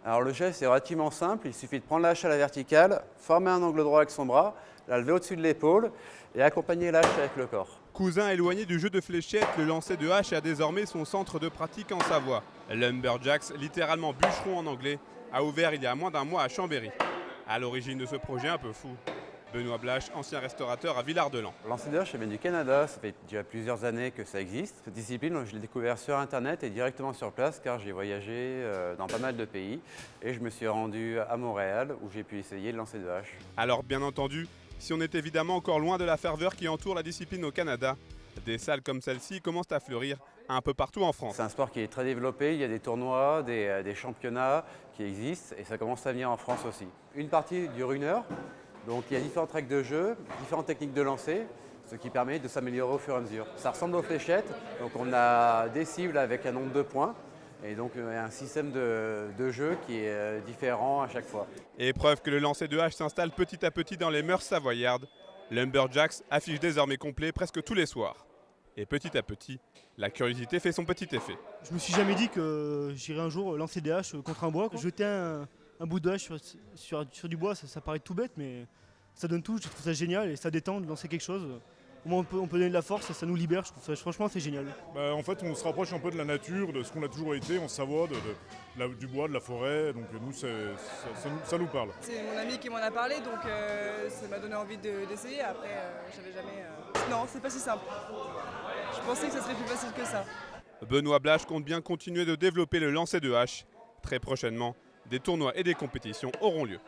Alors le geste est relativement simple, il suffit de prendre la hache à la verticale, former un angle droit avec son bras, la lever au-dessus de l'épaule et accompagner la hache avec le corps. Cousin éloigné du jeu de fléchettes, le lancer de hache a désormais son centre de pratique en Savoie. Lumberjacks, littéralement bûcheron en anglais, a ouvert il y a moins d'un mois à Chambéry. À l'origine de ce projet un peu fou, Benoît Blache, ancien restaurateur à Villard-de-Lans. Le lancer de hache, ça vient du Canada, ça fait déjà plusieurs années que ça existe. Cette discipline, je l'ai découvert sur internet et directement sur place car j'ai voyagé dans pas mal de pays et je me suis rendu à Montréal où j'ai pu essayer le lancer de hache. Alors bien entendu, si on est évidemment encore loin de la ferveur qui entoure la discipline au Canada, des salles comme celle-ci commencent à fleurir un peu partout en France. C'est un sport qui est très développé, il y a des tournois, des championnats qui existent et ça commence à venir en France aussi. Une partie dure 1 heure, donc il y a différentes règles de jeu, différentes techniques de lancer, ce qui permet de s'améliorer au fur et à mesure. Ça ressemble aux fléchettes, donc on a des cibles avec un nombre de points et donc un système de jeu qui est différent à chaque fois. Et preuve que le lancer de hache s'installe petit à petit dans les mœurs savoyardes, Lumberjacks affiche désormais complet presque tous les soirs. Et petit à petit, la curiosité fait son petit effet. Je me suis jamais dit que j'irais un jour lancer des haches contre un bois. Jeter un bout de hache sur du bois, ça paraît tout bête, mais ça donne tout. Je trouve ça génial et ça détend de lancer quelque chose. Au moins on peut donner de la force et ça nous libère. Je trouve ça, franchement, c'est génial. En fait, on se rapproche un peu de la nature, de ce qu'on a toujours été en Savoie, du bois, de la forêt. Donc nous, ça nous parle. C'est mon ami qui m'en a parlé, donc ça m'a donné envie d'essayer. Après, j'avais jamais... Non, c'est pas si simple. Je pensais que ça serait plus facile que ça. Benoît Blache compte bien continuer de développer le lancer de hache. Très prochainement, des tournois et des compétitions auront lieu.